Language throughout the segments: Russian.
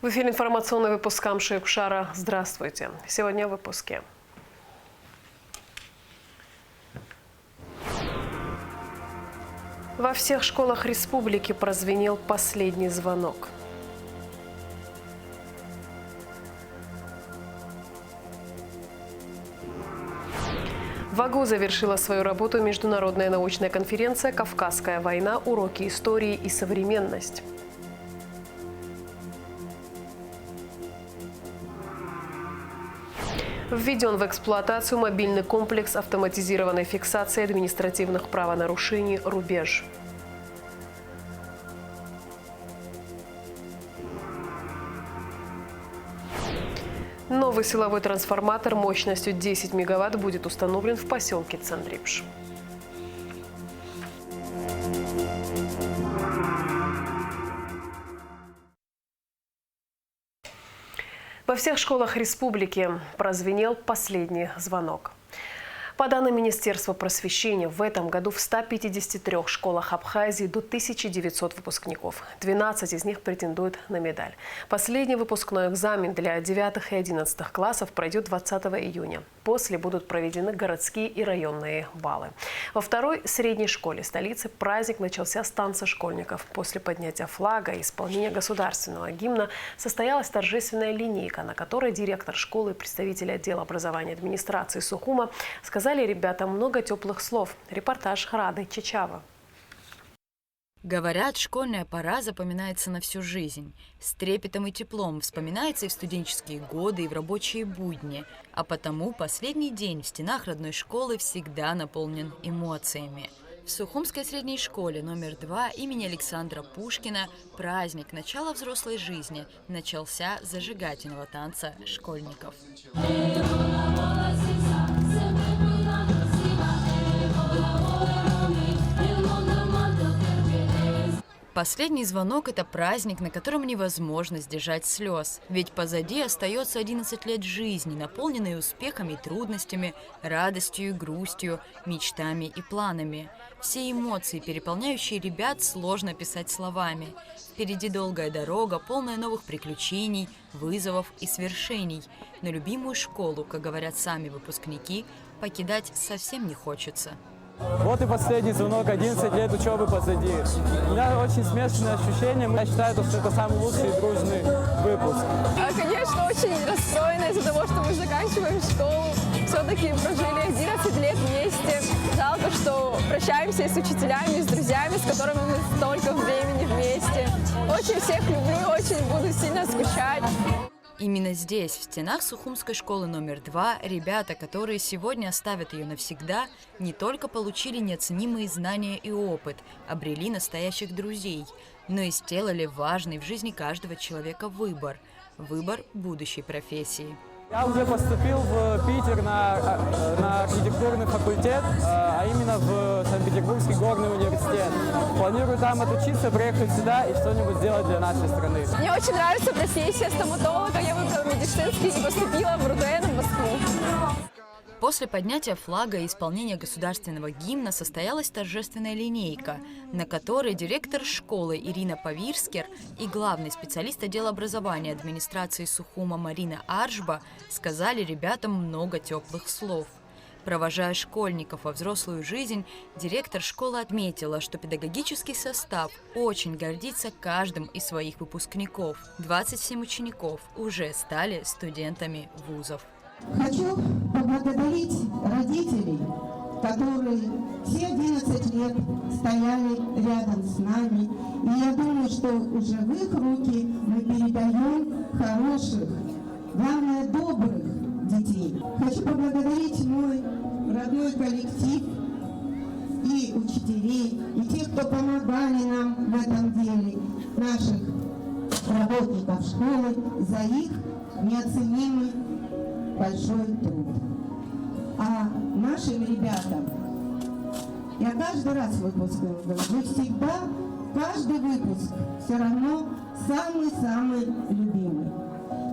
В эфире информационный выпуск Камши Кушара. Здравствуйте. Сегодня в выпуске. Во всех школах республики прозвенел последний звонок. В Агу завершила свою работу международная научная конференция «Кавказская война. Уроки истории и современность». Введен в эксплуатацию мобильный комплекс автоматизированной фиксации административных правонарушений «Рубеж». Новый силовой трансформатор мощностью 10 мегаватт будет установлен в поселке Цандрипш. Во всех школах республики прозвенел последний звонок. По данным Министерства просвещения, в этом году в 153 школах Абхазии до 1900 выпускников. 12 из них претендуют на медаль. Последний выпускной экзамен для 9 и 11 классов пройдет 20 июня. После будут проведены городские и районные баллы. Во второй средней школе столицы праздник начался с танца школьников. После поднятия флага и исполнения государственного гимна состоялась торжественная линейка, на которой директор школы и представители отдела образования администрации Сухума сказали ребятам много теплых слов. Репортаж Рады Чичава. Говорят, школьная пора запоминается на всю жизнь. С трепетом и теплом вспоминается и в студенческие годы, и в рабочие будни. А потому последний день в стенах родной школы всегда наполнен эмоциями. В Сухумской средней школе номер 2 имени Александра Пушкина праздник начала взрослой жизни начался с зажигательного танца школьников. Последний звонок – это праздник, на котором невозможно сдержать слез. Ведь позади остается 11 лет жизни, наполненные успехами и трудностями, радостью и грустью, мечтами и планами. Все эмоции, переполняющие ребят, сложно описать словами. Впереди долгая дорога, полная новых приключений, вызовов и свершений. Но любимую школу, как говорят сами выпускники, покидать совсем не хочется. Вот и последний звонок, 11 лет учебы позади. У меня очень смешанные ощущения. Я считаю, что это самый лучший и дружный выпуск. Конечно, очень расстроена из-за того, что мы заканчиваем школу. Все-таки прожили 11 лет вместе. Жалко, что прощаемся и с учителями, и с друзьями, с которыми мы столько времени вместе. Очень всех люблю, очень буду сильно скучать. Именно здесь, в стенах Сухумской школы номер 2, ребята, которые сегодня оставят ее навсегда, не только получили неоценимые знания и опыт, обрели настоящих друзей, но и сделали важный в жизни каждого человека выбор – выбор будущей профессии. Я уже поступил в Питер на архитектурный факультет, а именно в Санкт-Петербургский горный университет. Планирую там отучиться, приехать сюда и что-нибудь сделать для нашей страны. Мне очень нравится профессия стоматолога. Я выбрала медицинский и поступила в РУДН в Москву. После поднятия флага и исполнения государственного гимна состоялась торжественная линейка, на которой директор школы Ирина Павирскер и главный специалист отдела образования администрации Сухума Марина Аржба сказали ребятам много теплых слов. Провожая школьников во взрослую жизнь, директор школы отметила, что педагогический состав очень гордится каждым из своих выпускников. 27 учеников уже стали студентами вузов. Хочу поблагодарить родителей, которые все 11 лет стояли рядом с нами. И я думаю, что уже в их руки мы передаем хороших, главное, добрых детей. Хочу поблагодарить мой родной коллектив и учителей, и тех, кто помогали нам в этом деле, наших работников школы, за их неоценимый большой труд. А нашим ребятам, я каждый раз выпускаю, вы всегда, каждый выпуск все равно самый-самый любимый.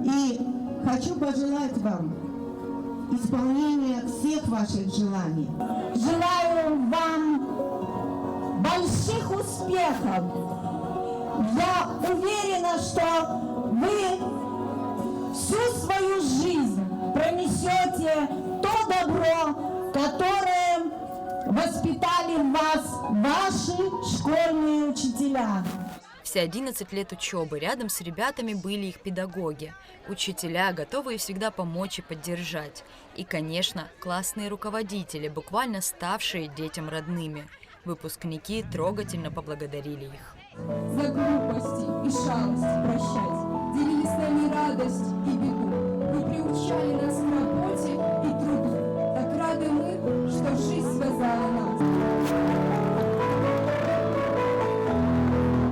И хочу пожелать вам исполнения всех ваших желаний. Желаю вам больших успехов. Я уверена, что вы пронесете то добро, которое воспитали в вас ваши школьные учителя. Все 11 лет учебы рядом с ребятами были их педагоги, учителя, готовые всегда помочь и поддержать. И, конечно, классные руководители, буквально ставшие детям родными. Выпускники трогательно поблагодарили их. За глупости и шалости прощать, делили с нами радость и беду. Вы приучали нас к работе и труду. Так рады мы, что жизнь связала нас.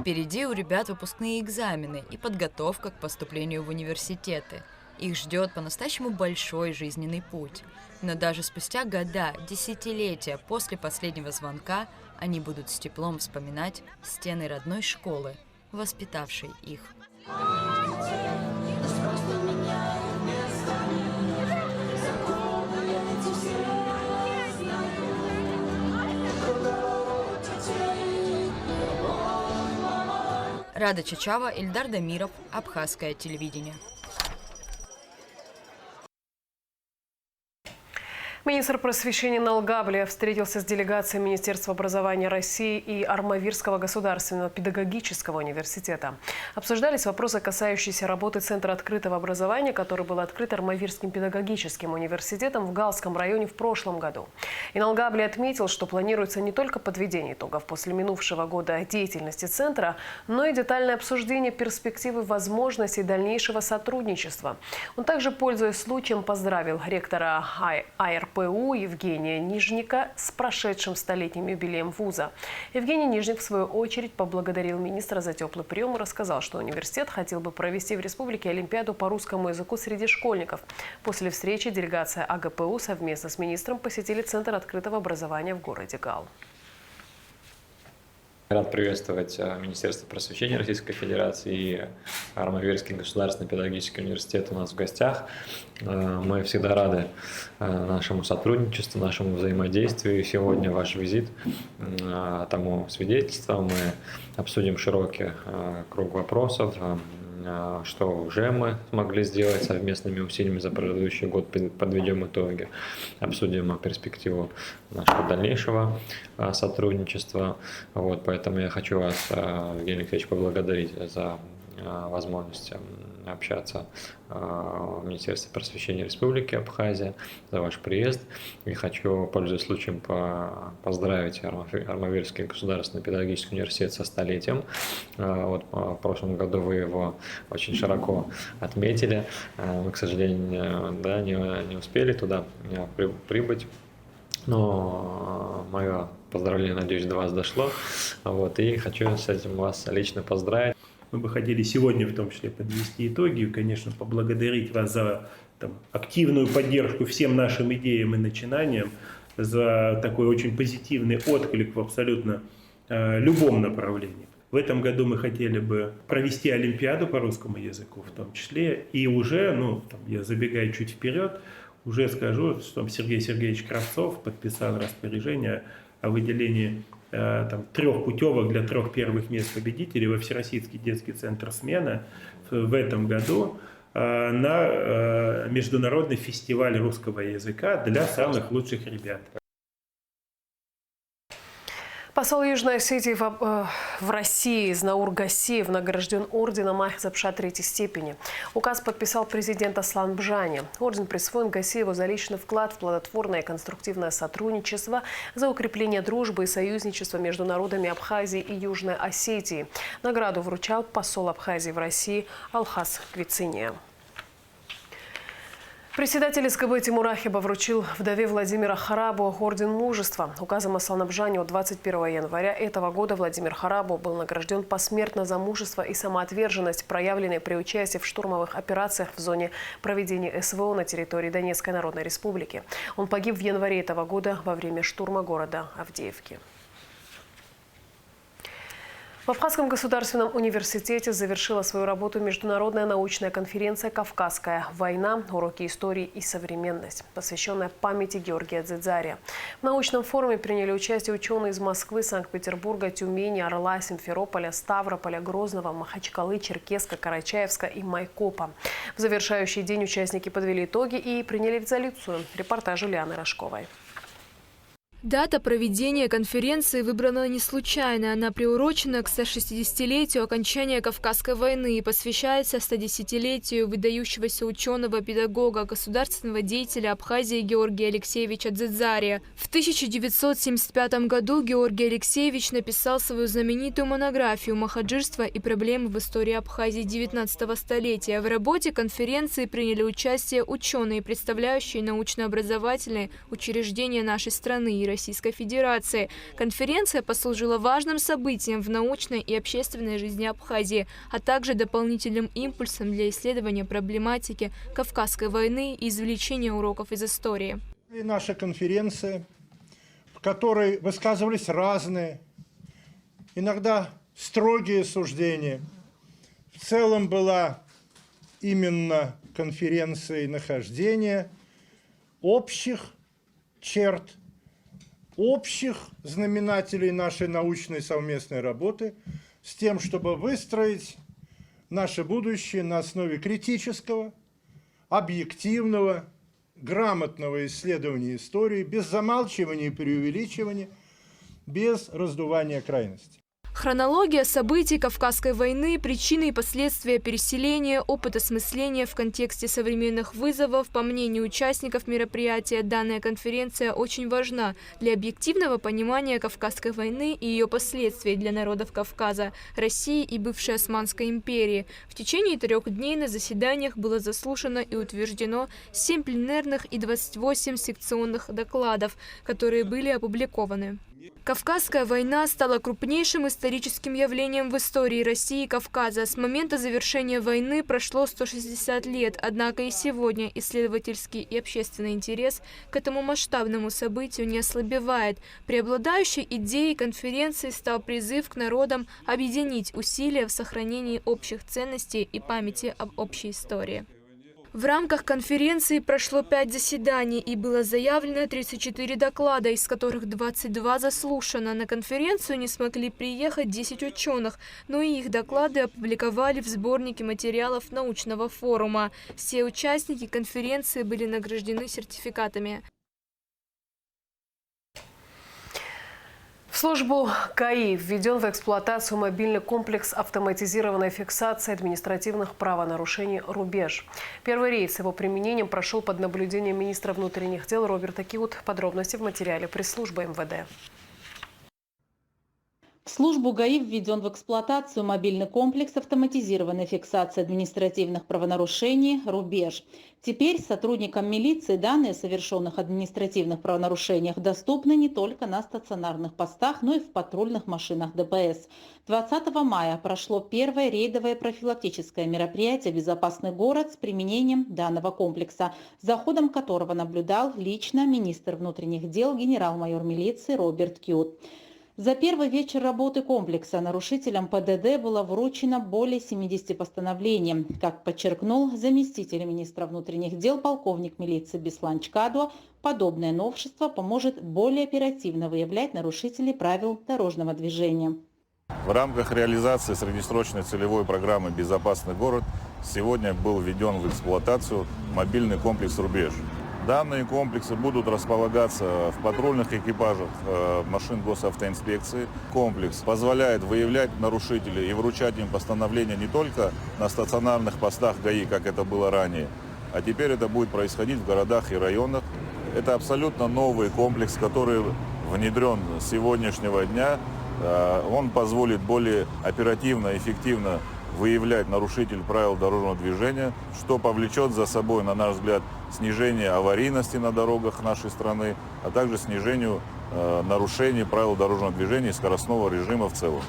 Впереди у ребят выпускные экзамены и подготовка к поступлению в университеты. Их ждет по-настоящему большой жизненный путь. Но даже спустя года, десятилетия после последнего звонка они будут с теплом вспоминать стены родной школы, воспитавшей их. Рада Чачава, Ильдар Дамиров, Абхазское телевидение. Министр просвещения Налгаблия встретился с делегацией Министерства образования России и Армавирского государственного педагогического университета. Обсуждались вопросы, касающиеся работы Центра открытого образования, который был открыт Армавирским педагогическим университетом в Галском районе в прошлом году. И Налгаблия отметил, что планируется не только подведение итогов после минувшего года деятельности Центра, но и детальное обсуждение перспективы возможностей дальнейшего сотрудничества. Он также, пользуясь случаем, поздравил ректора АРПУ Евгения Нижника с прошедшим столетним юбилеем вуза. Евгений Нижник, в свою очередь, поблагодарил министра за теплый прием и рассказал, что университет хотел бы провести в республике Олимпиаду по русскому языку среди школьников. После встречи делегация АГПУ совместно с министром посетили Центр открытого образования в городе Гал. Рад приветствовать Министерство просвещения Российской Федерации и Армавирский государственный педагогический университет у нас в гостях. Мы всегда рады нашему сотрудничеству, нашему взаимодействию. Сегодня ваш визит тому свидетельство. Мы обсудим широкий круг вопросов, что уже мы смогли сделать совместными усилиями за предыдущий год, подведем итоги, обсудим перспективу нашего дальнейшего сотрудничества. Поэтому я хочу вас, Евгений Алексеевич, поблагодарить за возможность общаться в Министерстве просвещения Республики Абхазия, за ваш приезд. И хочу, пользуясь случаем, поздравить Армавирский государственный педагогический университет со столетием. В прошлом году вы его очень широко отметили. Мы, к сожалению, не успели туда прибыть. Но мое поздравление, надеюсь, до вас дошло. И хочу с этим вас лично поздравить. Мы бы хотели сегодня в том числе подвести итоги и, конечно, поблагодарить вас за активную поддержку всем нашим идеям и начинаниям, за такой очень позитивный отклик в абсолютно любом направлении. В этом году мы хотели бы провести Олимпиаду по русскому языку в том числе. И уже, я забегаю чуть вперед, уже скажу, что Сергей Сергеевич Кравцов подписал распоряжение о выделении 3 путевок для 3 первых мест победителей во Всероссийский детский центр «Смена» в этом году на международный фестиваль русского языка для самых лучших ребят. Посол Южной Осетии в России Знаур Гасиев награжден орденом Махзапша 3-й степени. Указ подписал президент Аслан Бжани. Орден присвоен Гасиеву за личный вклад в плодотворное и конструктивное сотрудничество, за укрепление дружбы и союзничества между народами Абхазии и Южной Осетии. Награду вручал посол Абхазии в России Алхас Квициния. Председатель СКБ Тимур Ахиба вручил вдове Владимира Харабу орден мужества. Указом Аслана Бжани от 21 января этого года Владимир Харабу был награжден посмертно за мужество и самоотверженность, проявленные при участии в штурмовых операциях в зоне проведения СВО на территории Донецкой Народной Республики. Он погиб в январе этого года во время штурма города Авдеевки. В Абхазском государственном университете завершила свою работу международная научная конференция «Кавказская война. Уроки истории и современность», посвященная памяти Георгия Дзидзария. В научном форуме приняли участие ученые из Москвы, Санкт-Петербурга, Тюмени, Орла, Симферополя, Ставрополя, Грозного, Махачкалы, Черкесска, Карачаевска и Майкопа. В завершающий день участники подвели итоги и приняли резолюцию. Репортаж Ульяны Рожковой. Дата проведения конференции выбрана не случайно. Она приурочена к 160-летию окончания Кавказской войны и посвящается 110-летию выдающегося ученого-педагога, государственного деятеля Абхазии Георгия Алексеевича Дзидзария. В 1975 году Георгий Алексеевич написал свою знаменитую монографию «Махаджирство и проблемы в истории Абхазии XIX столетия». В работе конференции приняли участие ученые, представляющие научно-образовательные учреждения нашей страны и Российской Федерации. Конференция послужила важным событием в научной и общественной жизни Абхазии, а также дополнительным импульсом для исследования проблематики Кавказской войны и извлечения уроков из истории. И наша конференция, в которой высказывались разные, иногда строгие суждения, в целом была именно конференцией нахождения общих черт, общих знаменателей нашей научной совместной работы с тем, чтобы выстроить наше будущее на основе критического, объективного, грамотного исследования истории, без замалчивания и преувеличивания, без раздувания крайностей. Хронология событий Кавказской войны, причины и последствия переселения, опыт осмысления в контексте современных вызовов. По мнению участников мероприятия, данная конференция очень важна для объективного понимания Кавказской войны и ее последствий для народов Кавказа, России и бывшей Османской империи. В течение 3 дней на заседаниях было заслушано и утверждено 7 пленэрных и 28 секционных докладов, которые были опубликованы. Кавказская война стала крупнейшим историческим явлением в истории России и Кавказа. С момента завершения войны прошло 160 лет, однако и сегодня исследовательский и общественный интерес к этому масштабному событию не ослабевает. Преобладающей идеей конференции стал призыв к народам объединить усилия в сохранении общих ценностей и памяти об общей истории. В рамках конференции прошло 5 заседаний и было заявлено 34 доклада, из которых 22 заслушано. На конференцию не смогли приехать 10 ученых, но и их доклады опубликовали в сборнике материалов научного форума. Все участники конференции были награждены сертификатами. В службу ГАИ введен в эксплуатацию мобильный комплекс автоматизированной фиксации административных правонарушений «Рубеж». Первый рейс с его применением прошел под наблюдением министра внутренних дел Роберта Киут. Подробности в материале пресс-службы МВД. В службу ГАИ введен в эксплуатацию мобильный комплекс автоматизированной фиксации административных правонарушений «Рубеж». Теперь сотрудникам милиции данные о совершенных административных правонарушениях доступны не только на стационарных постах, но и в патрульных машинах ДПС. 20 мая прошло первое рейдовое профилактическое мероприятие «Безопасный город» с применением данного комплекса, за ходом которого наблюдал лично министр внутренних дел генерал-майор милиции Роберт Киут. За первый вечер работы комплекса нарушителям ПДД было вручено более 70 постановлений. Как подчеркнул заместитель министра внутренних дел полковник милиции Беслан Чкадо, подобное новшество поможет более оперативно выявлять нарушителей правил дорожного движения. В рамках реализации среднесрочной целевой программы «Безопасный город» сегодня был введен в эксплуатацию мобильный комплекс «Рубеж». Данные комплексы будут располагаться в патрульных экипажах машин госавтоинспекции. Комплекс позволяет выявлять нарушителей и вручать им постановления не только на стационарных постах ГАИ, как это было ранее, а теперь это будет происходить в городах и районах. Это абсолютно новый комплекс, который внедрен с сегодняшнего дня. Он позволит более оперативно и эффективно выявлять нарушителей правил дорожного движения, что повлечет за собой, на наш взгляд, снижение аварийности на дорогах нашей страны, а также снижению нарушений правил дорожного движения и скоростного режима в целом.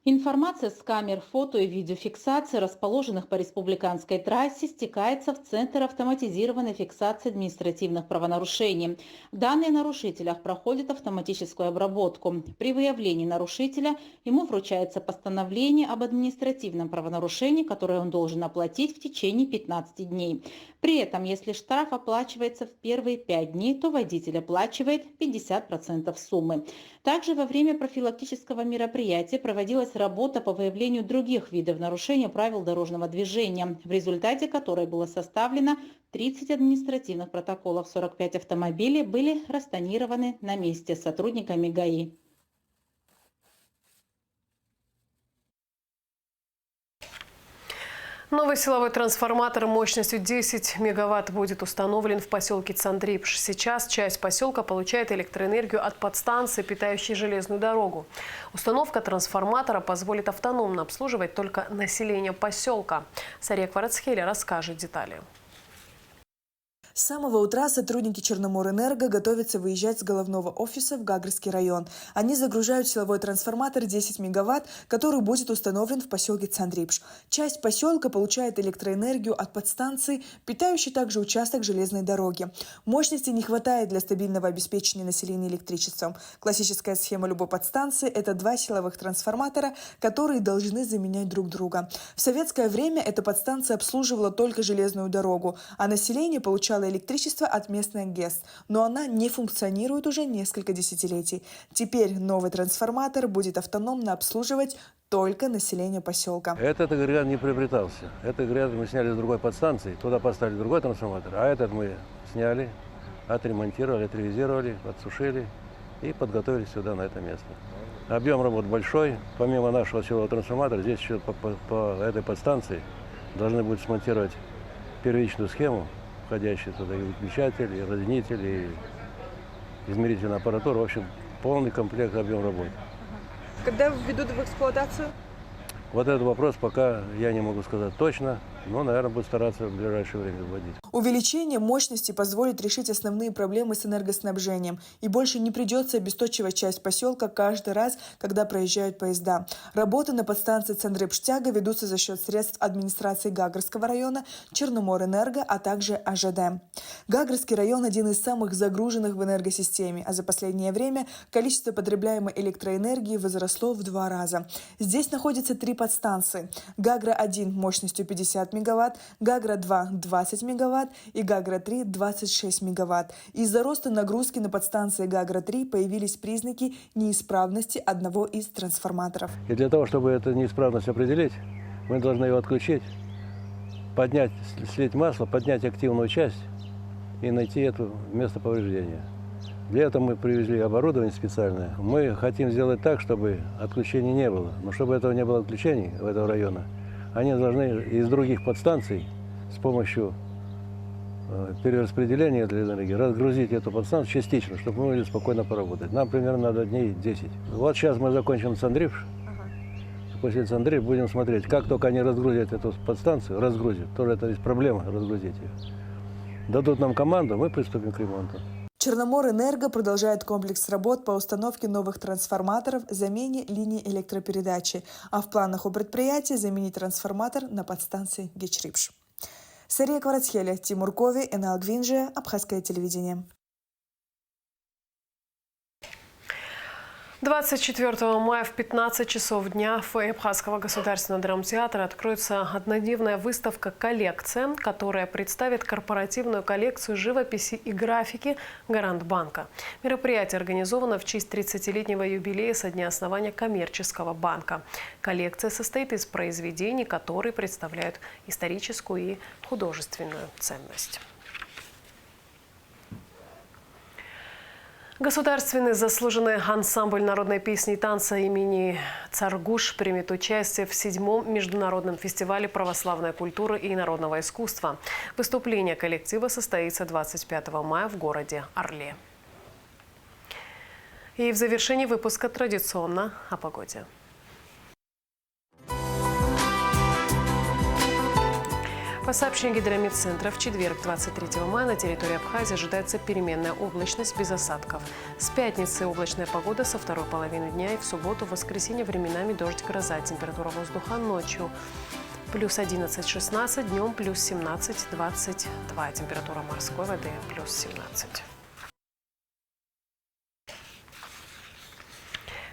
Информация с камер фото и видеофиксации, расположенных по республиканской трассе, стекается в Центр автоматизированной фиксации административных правонарушений. Данные о нарушителях проходят автоматическую обработку. При выявлении нарушителя ему вручается постановление об административном правонарушении, которое он должен оплатить в течение 15 дней. При этом, если штраф оплачивается в первые 5 дней, то водитель оплачивает 50% суммы. Также во время профилактического мероприятия проводилась работа по выявлению других видов нарушения правил дорожного движения, в результате которой было составлено 30 административных протоколов, 45 автомобилей были растонированы на месте сотрудниками ГАИ. Новый силовой трансформатор мощностью 10 мегаватт будет установлен в поселке Цандрипш. Сейчас часть поселка получает электроэнергию от подстанции, питающей железную дорогу. Установка трансформатора позволит автономно обслуживать только население поселка. Сария Кварацхеля расскажет детали. С самого утра сотрудники Черноморэнерго готовятся выезжать с головного офиса в Гагрский район. Они загружают силовой трансформатор 10 мегаватт, который будет установлен в поселке Цандрипш. Часть поселка получает электроэнергию от подстанции, питающей также участок железной дороги. Мощности не хватает для стабильного обеспечения населения электричеством. Классическая схема любой подстанции – это 2 силовых трансформатора, которые должны заменять друг друга. В советское время эта подстанция обслуживала только железную дорогу, а население получало электричество от местных ГЭС, но она не функционирует уже несколько десятилетий. Теперь новый трансформатор будет автономно обслуживать только население поселка. Этот агрегат не приобретался. Этот агрегат мы сняли с другой подстанции, туда поставили другой трансформатор, а этот мы сняли, отремонтировали, отревизировали, отсушили и подготовили сюда, на это место. Объем работ большой. Помимо нашего силового трансформатора, здесь еще по этой подстанции должны будут смонтировать первичную схему, входящие туда и выключатель, и разъединитель, и измерительная аппаратура. В общем, полный комплект, объем работы. Когда введут в эксплуатацию? Вот этот вопрос пока я не могу сказать точно, но, наверное, буду стараться в ближайшее время вводить. Увеличение мощности позволит решить основные проблемы с энергоснабжением, и больше не придется обесточивать часть поселка каждый раз, когда проезжают поезда. Работы на подстанции Цандрипштяга ведутся за счет средств администрации Гагрского района, Черноморэнерго, а также АЖД. Гагрский район – один из самых загруженных в энергосистеме, а за последнее время количество потребляемой электроэнергии возросло в 2 раза. Здесь находятся 3 подстанции. Гагра-1 мощностью 50 мегаватт, Гагра-2 – 20 мегаватт и Гагра-3 – 26 мегаватт. Из-за роста нагрузки на подстанции Гагра-3 появились признаки неисправности одного из трансформаторов. И для того, чтобы эту неисправность определить, мы должны его отключить, поднять, слить масло, поднять активную часть и найти это место повреждения. Для этого мы привезли оборудование специальное. Мы хотим сделать так, чтобы отключений не было. Но чтобы этого не было отключений в этого района, они должны из других подстанций с помощью перераспределения для энергии разгрузить эту подстанцию частично, чтобы мы могли спокойно поработать. Нам примерно надо дней 10. Вот сейчас мы закончим Цандрипш. После Цандрипш будем смотреть, как только они разгрузят эту подстанцию, разгрузят, тоже это есть проблема разгрузить ее. Дадут нам команду, мы приступим к ремонту. Черноморэнерго продолжает комплекс работ по установке новых трансформаторов, замене линий электропередачи, а в планах у предприятия заменить трансформатор на подстанции Гечрипш. Сария Кварацхеля, Тимур Кови, Энал Гвинджия, Абхазское телевидение. 24 мая в 15 часов дня в фойе Абхазского государственного драмтеатра откроется однодневная выставка «Коллекция», которая представит корпоративную коллекцию живописи и графики «Гарант банка». Мероприятие организовано в честь 30-летнего юбилея со дня основания коммерческого банка. Коллекция состоит из произведений, которые представляют историческую и художественную ценность. Государственный заслуженный ансамбль народной песни и танца имени Царгуш примет участие в 7-м международном фестивале православной культуры и народного искусства. Выступление коллектива состоится 25 мая в городе Орле. И в завершении выпуска традиционно о погоде. По сообщению Гидромедцентра, в четверг, 23 мая, на территории Абхазии ожидается переменная облачность без осадков. С пятницы облачная погода со второй половины дня и в субботу, в воскресенье временами дождь, гроза. Температура воздуха ночью плюс 11-16, днем плюс 17-22. Температура морской воды плюс 17.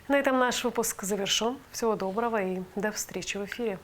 На этом наш выпуск завершен. Всего доброго и до встречи в эфире.